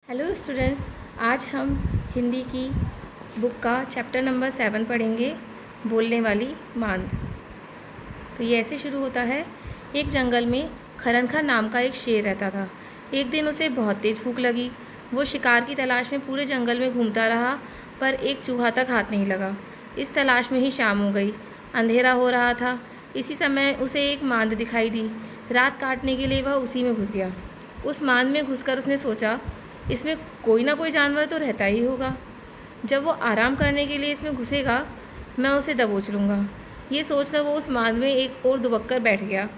Hello students, आज हम हिंदी की बुक का चैप्टर नंबर 7 पढ़ेंगे, बोलने वाली मांद। तो ये ऐसे शुरू होता है। एक जंगल में खरनखर नाम का एक शेर रहता था। एक दिन उसे बहुत तेज़ भूख लगी। वो शिकार की तलाश में पूरे जंगल में घूमता रहा, पर एक चूहा तक हाथ नहीं लगा। इस तलाश में ही शाम हो गई, अंधेरा हो रहा था। इसी समय उसे एक मांद दिखाई दी। रात काटने के लिए वह उसी में घुस गया। उस मांद में घुसकर उसने सोचा, इसमें कोई ना कोई जानवर तो रहता ही होगा। जब वो आराम करने के लिए इसमें घुसेगा, मैं उसे दबोच लूँगा। ये सोचकर वो उस मांद में एक और दुबक कर बैठ गया।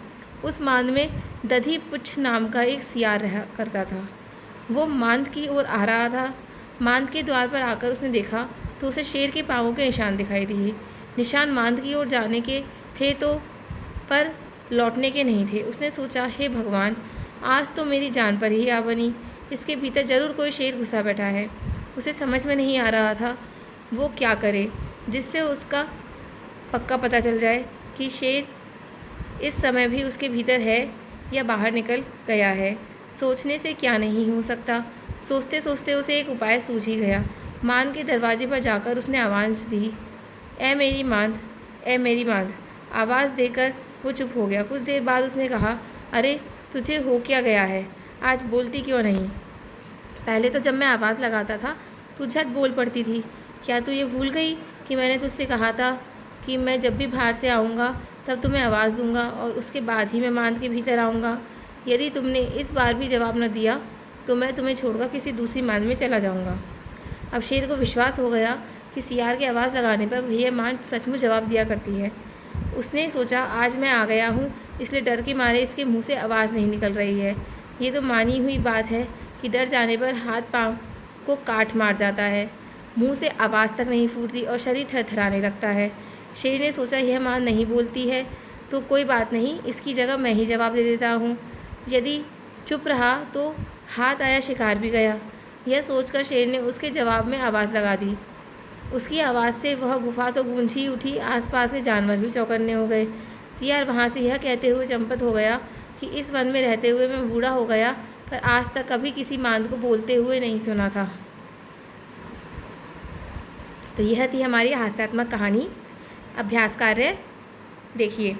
उस मांद में दधी पुच्छ नाम का एक सियार रहा करता था। वो मांद की ओर आ रहा था। मांद के द्वार पर आकर उसने देखा तो उसे शेर के पाँवों के निशान दिखाई दिए। निशान मांद की ओर जाने के थे तो पर लौटने के नहीं थे। उसने सोचा, हे भगवान, आज तो मेरी जान पर ही आ बनी। इसके भीतर ज़रूर कोई शेर घुसा बैठा है। उसे समझ में नहीं आ रहा था वो क्या करे जिससे उसका पक्का पता चल जाए कि शेर इस समय भी उसके भीतर है या बाहर निकल गया है। सोचने से क्या नहीं हो सकता। सोचते सोचते उसे एक उपाय सूझ ही गया। मांद के दरवाजे पर जाकर उसने आवाज़ दी, ए मेरी मांद, ए मेरी मांद। आवाज़ देकर वो चुप हो गया। कुछ देर बाद उसने कहा, अरे तुझे हो क्या गया है, आज बोलती क्यों नहीं? पहले तो जब मैं आवाज़ लगाता था तू झट बोल पड़ती थी। क्या तू ये भूल गई कि मैंने तुझसे कहा था कि मैं जब भी बाहर से आऊँगा तब तुम्हें आवाज़ दूँगा और उसके बाद ही मैं मांद के भीतर आऊँगा। यदि तुमने इस बार भी जवाब न दिया तो मैं तुम्हें छोड़कर किसी दूसरी मांद में चला जाऊँगा। अब शेर को विश्वास हो गया कि सियार की आवाज़ लगाने पर भैया मांद सचमुच जवाब दिया करती है। उसने सोचा, आज मैं आ गया हूँ, इसलिए डर के मारे इसके मुँह से आवाज़ नहीं निकल रही है। ये तो मानी हुई बात है कि डर जाने पर हाथ पांव को काट मार जाता है, मुंह से आवाज़ तक नहीं फूटती और शरीर थरथराने लगता है। शेर ने सोचा, यह मां नहीं बोलती है तो कोई बात नहीं, इसकी जगह मैं ही जवाब दे देता हूँ। यदि चुप रहा तो हाथ आया शिकार भी गया। यह सोचकर शेर ने उसके जवाब में आवाज़ लगा दी। उसकी आवाज़ से वह गुफा तो गूंज ही उठी, आसपास के जानवर भी चौकन्ने हो गए। सियार वहाँ से यह कहते हुए चंपत हो गया कि इस वन में रहते हुए मैं बूढ़ा हो गया, पर आज तक कभी किसी मांद को बोलते हुए नहीं सुना था। तो यह थी हमारी हास्यात्मक कहानी। अभ्यास कार्य देखिए।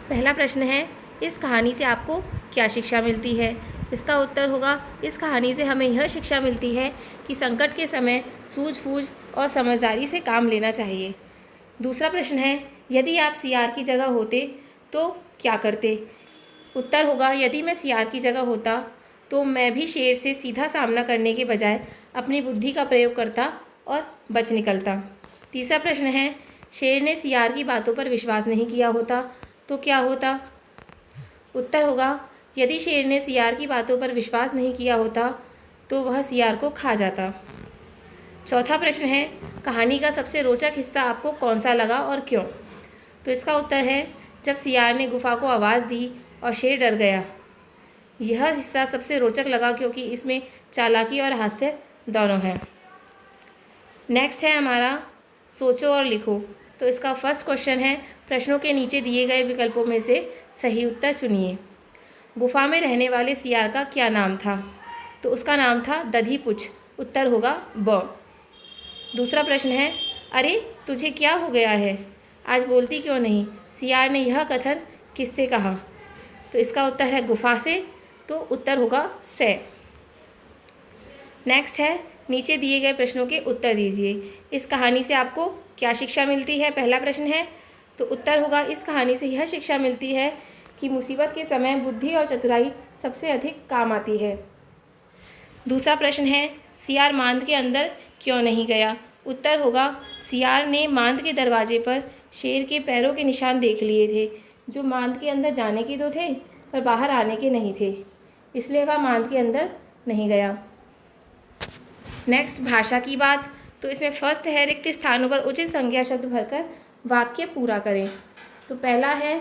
पहला प्रश्न है, इस कहानी से आपको क्या शिक्षा मिलती है? इसका उत्तर होगा, इस कहानी से हमें यह शिक्षा मिलती है कि संकट के समय सूझबूझ और समझदारी से काम लेना चाहिए। दूसरा प्रश्न है, यदि आप सियार की जगह होते तो क्या करते? उत्तर होगा, यदि मैं सियार की जगह होता तो मैं भी शेर से सीधा सामना करने के बजाय अपनी बुद्धि का प्रयोग करता और बच निकलता। तीसरा प्रश्न है, शेर ने सियार की बातों पर विश्वास नहीं किया होता तो क्या होता? उत्तर होगा, यदि शेर ने सियार की बातों पर विश्वास नहीं किया होता तो वह सियार को खा जाता। चौथा प्रश्न है, कहानी का सबसे रोचक हिस्सा आपको कौन सा लगा और क्यों? तो इसका उत्तर है, जब सियार ने गुफा को आवाज़ दी और शेर डर गया। यह हिस्सा सबसे रोचक लगा क्योंकि इसमें चालाकी और हास्य दोनों हैं। नेक्स्ट है हमारा सोचो और लिखो। तो इसका फर्स्ट क्वेश्चन है, प्रश्नों के नीचे दिए गए विकल्पों में से सही उत्तर चुनिए। गुफा में रहने वाले सियार का क्या नाम था? तो उसका नाम था दधी पुच्छ। उत्तर होगा ब। दूसरा प्रश्न है, अरे तुझे क्या हो गया है, आज बोलती क्यों नहीं? सियार ने यह कथन किससे कहा? तो इसका उत्तर है गुफा से। तो उत्तर होगा से। नेक्स्ट है, नीचे दिए गए प्रश्नों के उत्तर दीजिए। इस कहानी से आपको क्या शिक्षा मिलती है? पहला प्रश्न है तो उत्तर होगा, इस कहानी से यह शिक्षा मिलती है कि मुसीबत के समय बुद्धि और चतुराई सबसे अधिक काम आती है। दूसरा प्रश्न है, सियार मांद के अंदर क्यों नहीं गया? उत्तर होगा, सियार ने मांद के दरवाजे पर शेर के पैरों के निशान देख लिए थे, जो मांद के अंदर जाने के तो थे पर बाहर आने के नहीं थे, इसलिए वह मांद के अंदर नहीं गया। नेक्स्ट, भाषा की बात। तो इसमें फर्स्ट है, रिक्त स्थानों पर उचित संज्ञा शब्द भरकर वाक्य पूरा करें। तो पहला है,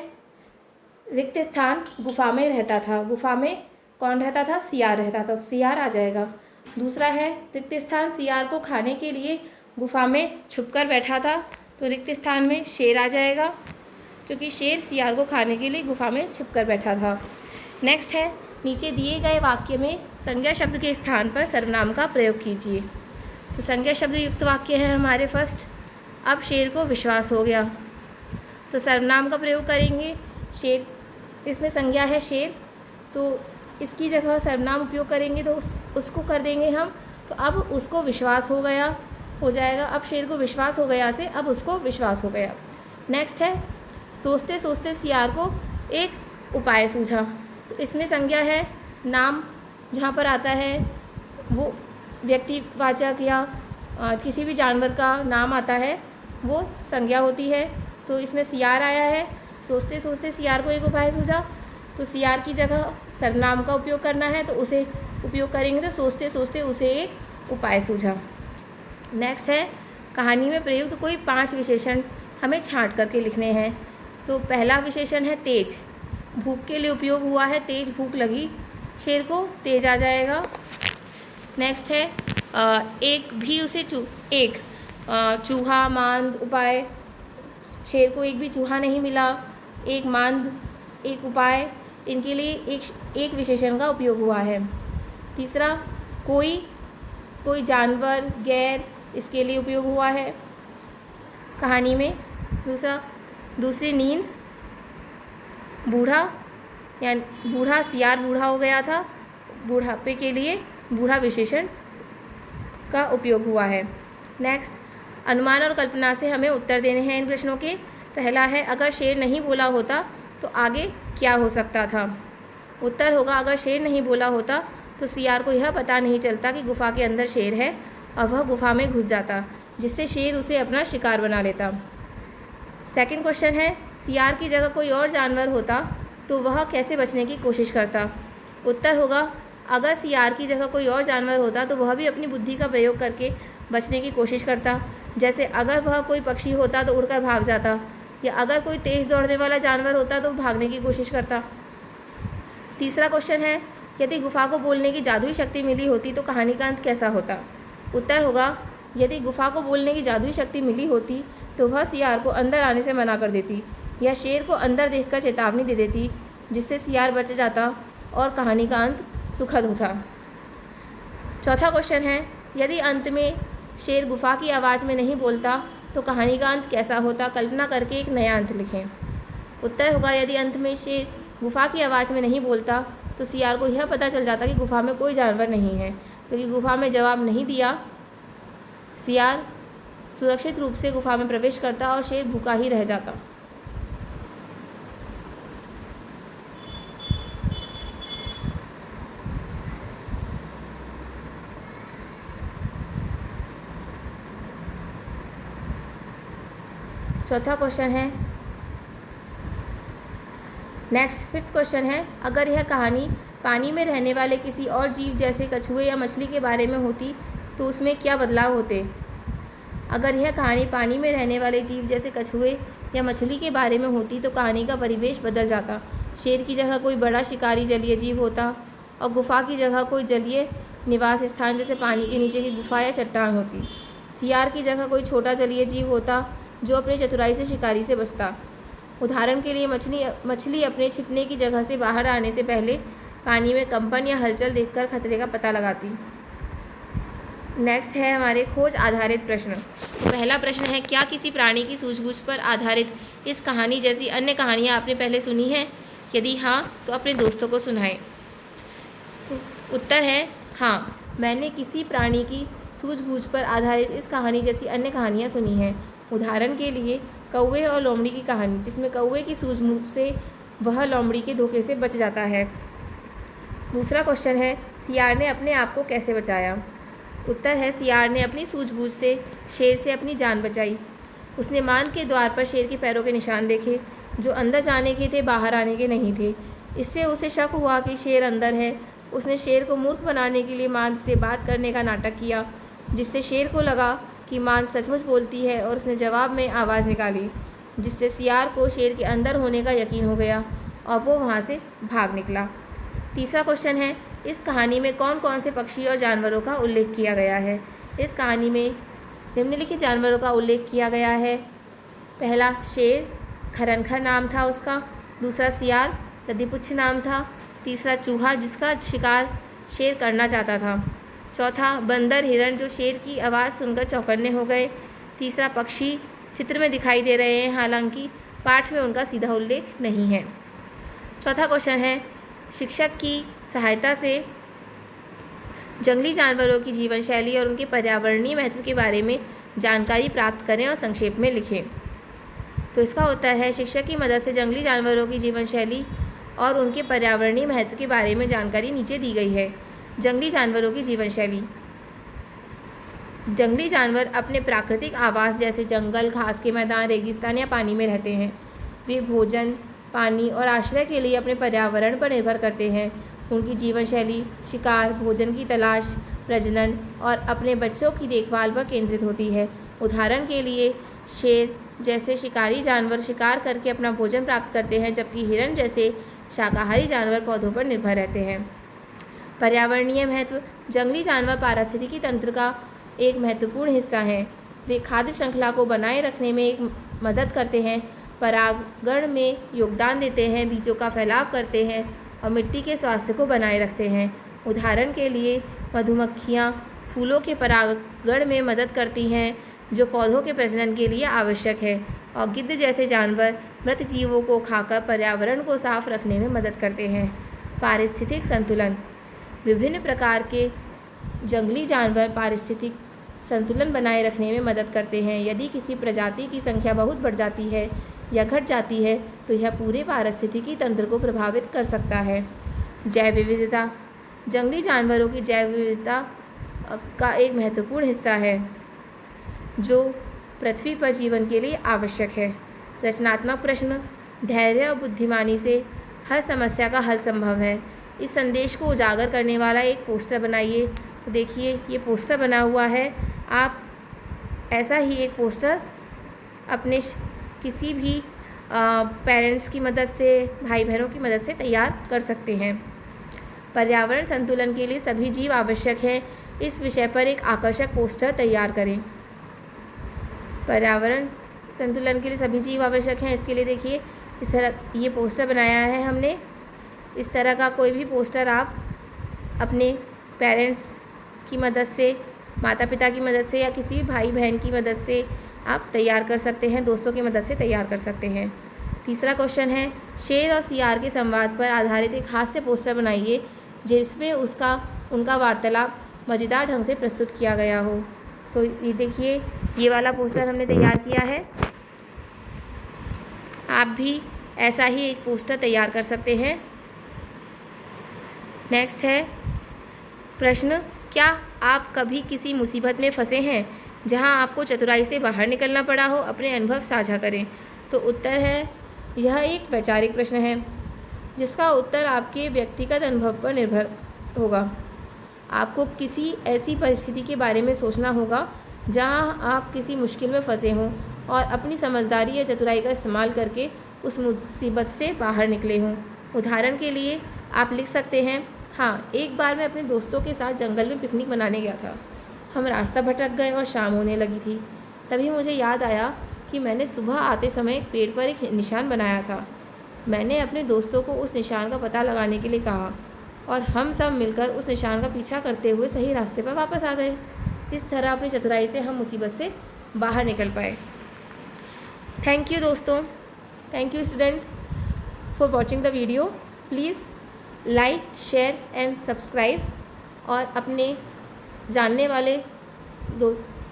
रिक्त स्थान गुफा में रहता था। गुफा में कौन रहता था? सियार रहता था, सियार आ जाएगा। दूसरा है, रिक्त स्थान सियार को खाने के लिए गुफा में छुपकर बैठा था। तो रिक्त स्थान में शेर आ जाएगा क्योंकि शेर सियार को खाने के लिए गुफा में छुपकर बैठा था। नेक्स्ट है, नीचे दिए गए वाक्य में संज्ञा शब्द के स्थान पर सर्वनाम का प्रयोग कीजिए। तो संज्ञा शब्द युक्त वाक्य है हमारे फर्स्ट। अब शेर को विश्वास हो गया तो सर्वनाम का प्रयोग करेंगे। शेर, इसमें संज्ञा है शेर, तो इसकी जगह सर्वनाम उपयोग करेंगे तो उसको कर देंगे हम। तो अब उसको विश्वास हो गया हो जाएगा। अब शेर को विश्वास हो गया से अब उसको विश्वास हो गया। नेक्स्ट है सोचते सोचते सियार को एक उपाय सूझा। तो इसमें संज्ञा है नाम, जहाँ पर आता है वो व्यक्तिवाचक या किसी भी जानवर का नाम आता है वो संज्ञा होती है। तो इसमें सियार आया है, सोचते सोचते सियार को एक उपाय सूझा, तो सियार की जगह सर्वनाम का उपयोग करना है तो उसे उपयोग करेंगे। तो सोचते सोचते उसे एक उपाय सूझा। नेक्स्ट है कहानी में प्रयुक्त कोई 5 विशेषण हमें छांट करके लिखने हैं। तो पहला विशेषण है तेज, भूख के लिए उपयोग हुआ है, तेज भूख लगी शेर को, तेज आ जाएगा। नेक्स्ट है एक भी उसे चूहा, मांद, उपाय, शेर को एक भी चूहा नहीं मिला, एक मांद, एक उपाय, इनके लिए एक विशेषण का उपयोग हुआ है। तीसरा कोई जानवर, गैर, इसके लिए उपयोग हुआ है कहानी में। दूसरी नींद, बूढ़ा, यानी बूढ़ा, सियार बूढ़ा हो गया था, बूढ़ापे के लिए बूढ़ा विशेषण का उपयोग हुआ है। नेक्स्ट अनुमान और कल्पना से हमें उत्तर देने हैं इन प्रश्नों के। पहला है अगर शेर नहीं बोला होता तो आगे क्या हो सकता था। उत्तर होगा अगर शेर नहीं बोला होता तो सियार को यह पता नहीं चलता कि गुफा के अंदर शेर है और वह गुफा में घुस जाता, जिससे शेर उसे अपना शिकार बना लेता। सेकंड क्वेश्चन है सियार की जगह कोई और जानवर होता तो वह कैसे बचने की कोशिश करता। उत्तर होगा अगर सियार की जगह कोई और जानवर होता तो वह भी अपनी बुद्धि का प्रयोग करके बचने की कोशिश करता। जैसे अगर वह कोई पक्षी होता तो उड़कर भाग जाता, या अगर कोई तेज़ दौड़ने वाला जानवर होता तो भागने की कोशिश करता। तीसरा क्वेश्चन है यदि गुफा को बोलने की जादुई शक्ति मिली होती तो कहानी का अंत कैसा होता। उत्तर होगा यदि गुफा को बोलने की जादुई शक्ति मिली होती तो वह सियार को अंदर आने से मना कर देती या शेर को अंदर देखकर चेतावनी दे देती, जिससे सियार बच जाता और कहानी का अंत सुखद होता। चौथा क्वेश्चन है यदि अंत में शेर गुफा की आवाज़ में नहीं बोलता तो कहानी का अंत कैसा होता। कल्पना करके एक नया अंत लिखें। उत्तर होगा यदि अंत में शेर गुफा की आवाज़ में नहीं बोलता तो सियार को यह पता चल जाता कि गुफा में कोई जानवर नहीं है, क्योंकि गुफा में जवाब नहीं दिया सियार सुरक्षित रूप से गुफा में प्रवेश करता और शेर भूखा ही रह जाता। चौथा क्वेश्चन है नेक्स्ट फिफ्थ क्वेश्चन है अगर यह कहानी पानी में रहने वाले किसी और जीव जैसे कछुए या मछली के बारे में होती तो उसमें क्या बदलाव होते। अगर यह कहानी पानी में रहने वाले जीव जैसे कछुए या मछली के बारे में होती तो कहानी का परिवेश बदल जाता। शेर की जगह कोई बड़ा शिकारी जलीय जीव होता और गुफा की जगह कोई जलीय निवास स्थान जैसे पानी के नीचे की गुफा या चट्टान होती। सियार की जगह कोई छोटा जलीय जीव होता जो अपनी चतुराई से शिकारी से बचता। उदाहरण के लिए मछली अपने छिपने की जगह से बाहर आने से पहले पानी में कंपन या हलचल देखकर खतरे का पता लगाती। नेक्स्ट है हमारे खोज आधारित प्रश्न। तो पहला प्रश्न है क्या किसी प्राणी की सूझबूझ पर आधारित इस कहानी जैसी अन्य कहानियाँ आपने पहले सुनी हैं? यदि हाँ तो अपने दोस्तों को सुनाएं। तो उत्तर है हाँ, मैंने किसी प्राणी की सूझबूझ पर आधारित इस कहानी जैसी अन्य कहानियाँ सुनी हैं। उदाहरण के लिए कौवे और लोमड़ी की कहानी, जिसमें कौवे की सूझबूझ से वह लोमड़ी के धोखे से बच जाता है। दूसरा क्वेश्चन है सियार ने अपने आप को कैसे बचाया। उत्तर है सियार ने अपनी सूझबूझ से शेर से अपनी जान बचाई। उसने मांद के द्वार पर शेर के पैरों के निशान देखे जो अंदर जाने के थे, बाहर आने के नहीं थे। इससे उसे शक हुआ कि शेर अंदर है। उसने शेर को मूर्ख बनाने के लिए मांद से बात करने का नाटक किया, जिससे शेर को लगा कि मांद सचमुच बोलती है और उसने जवाब में आवाज़ निकाली, जिससे सियार को शेर के अंदर होने का यकीन हो गया और वो वहाँ से भाग निकला। तीसरा क्वेश्चन है इस कहानी में कौन कौन से पक्षी और जानवरों का उल्लेख किया गया है। इस कहानी में निम्नलिखित जानवरों का उल्लेख किया गया है। पहला शेर, खरनखर नाम था उसका। दूसरा सियार, दधिपुच्छ नाम था। तीसरा चूहा, जिसका शिकार शेर करना चाहता था। चौथा, बंदर हिरण जो शेर की आवाज़ सुनकर चौकन्ने हो गए। तीसरा, पक्षी चित्र में दिखाई दे रहे हैं, हालांकि पाठ में उनका सीधा उल्लेख नहीं है। चौथा क्वेश्चन है, शिक्षक की सहायता से जंगली जानवरों की जीवन शैली और उनके पर्यावरणीय महत्व के बारे में जानकारी प्राप्त करें और संक्षेप में लिखें। तो इसका उत्तर है, शिक्षक की मदद से जंगली जानवरों की जीवन शैली और उनके पर्यावरणीय महत्व के बारे में जानकारी नीचे दी गई है। जंगली जानवरों की जीवन शैली। जंगली जानवर अपने प्राकृतिक आवास जैसे जंगल, घास के मैदान, रेगिस्तान या पानी में रहते हैं। वे भोजन, पानी और आश्रय के लिए अपने पर्यावरण पर निर्भर करते हैं। उनकी जीवन शैली शिकार, भोजन की तलाश, प्रजनन और अपने बच्चों की देखभाल पर केंद्रित होती है। उदाहरण के लिए शेर जैसे शिकारी जानवर शिकार करके अपना भोजन प्राप्त करते हैं, जबकि हिरण जैसे शाकाहारी जानवर पौधों पर निर्भर रहते हैं। पर्यावरणीय महत्व। जंगली जानवर पारिस्थितिकी तंत्र का एक महत्वपूर्ण हिस्सा हैं। वे खाद्य श्रृंखला को बनाए रखने में एक मदद करते हैं, परागण में योगदान देते हैं, बीजों का फैलाव करते हैं और मिट्टी के स्वास्थ्य को बनाए रखते हैं। उदाहरण के लिए मधुमक्खियाँ फूलों के परागण में मदद करती हैं, जो पौधों के प्रजनन के लिए आवश्यक है, और गिद्ध जैसे जानवर मृत जीवों को खाकर पर्यावरण को साफ रखने में मदद करते हैं। पारिस्थितिक संतुलन। विभिन्न प्रकार के जंगली जानवर पारिस्थितिक संतुलन बनाए रखने में मदद करते हैं। यदि किसी प्रजाति की संख्या बहुत बढ़ जाती है या घट जाती है तो यह पूरे पारिस्थितिकी तंत्र को प्रभावित कर सकता है। जैव विविधता। जंगली जानवरों की जैव विविधता का एक महत्वपूर्ण हिस्सा है जो पृथ्वी पर जीवन के लिए आवश्यक है। रचनात्मक प्रश्न। धैर्य और बुद्धिमानी से हर समस्या का हल संभव है। इस संदेश को उजागर करने वाला एक पोस्टर बनाइए। तो देखिए, ये पोस्टर बना हुआ है। आप ऐसा ही एक पोस्टर अपने किसी भी पेरेंट्स की मदद से, भाई बहनों की मदद से तैयार कर सकते हैं। पर्यावरण संतुलन के लिए सभी जीव आवश्यक हैं। इस विषय पर एक आकर्षक पोस्टर तैयार करें। पर्यावरण संतुलन के लिए सभी जीव आवश्यक हैं, इसके लिए देखिए इस तरह ये पोस्टर बनाया है हमने। इस तरह का कोई भी पोस्टर आप अपने पेरेंट्स की मदद से, माता पिता की मदद से या किसी भी भाई बहन की मदद से आप तैयार कर सकते हैं, दोस्तों की मदद से तैयार कर सकते हैं। तीसरा क्वेश्चन है, शेर और सियार के संवाद पर आधारित एक हास्य पोस्टर बनाइए जिसमें उनका वार्तालाप मज़ेदार ढंग से प्रस्तुत किया गया हो। तो ये देखिए, ये वाला पोस्टर हमने तैयार किया है। आप भी ऐसा ही एक पोस्टर तैयार कर सकते हैं। नेक्स्ट है प्रश्न, क्या आप कभी किसी मुसीबत में फंसे हैं जहां आपको चतुराई से बाहर निकलना पड़ा हो? अपने अनुभव साझा करें। तो उत्तर है, यह एक वैचारिक प्रश्न है जिसका उत्तर आपके व्यक्तिगत अनुभव पर निर्भर होगा। आपको किसी ऐसी परिस्थिति के बारे में सोचना होगा जहां आप किसी मुश्किल में फंसे हों और अपनी समझदारी या चतुराई का इस्तेमाल करके उस मुसीबत से बाहर निकले हों। उदाहरण के लिए आप लिख सकते हैं, हाँ, एक बार मैं अपने दोस्तों के साथ जंगल में पिकनिक मनाने गया था। हम रास्ता भटक गए और शाम होने लगी थी। तभी मुझे याद आया कि मैंने सुबह आते समय एक पेड़ पर एक निशान बनाया था। मैंने अपने दोस्तों को उस निशान का पता लगाने के लिए कहा और हम सब मिलकर उस निशान का पीछा करते हुए सही रास्ते पर वापस आ गए। इस तरह अपनी चतुराई से हम मुसीबत से बाहर निकल पाए। थैंक यू दोस्तों, thank you students for watching the video. Please like, share and subscribe और अपने जानने वाले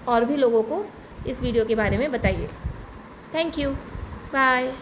और भी लोगों को इस वीडियो के बारे में बताइए। Thank you, bye.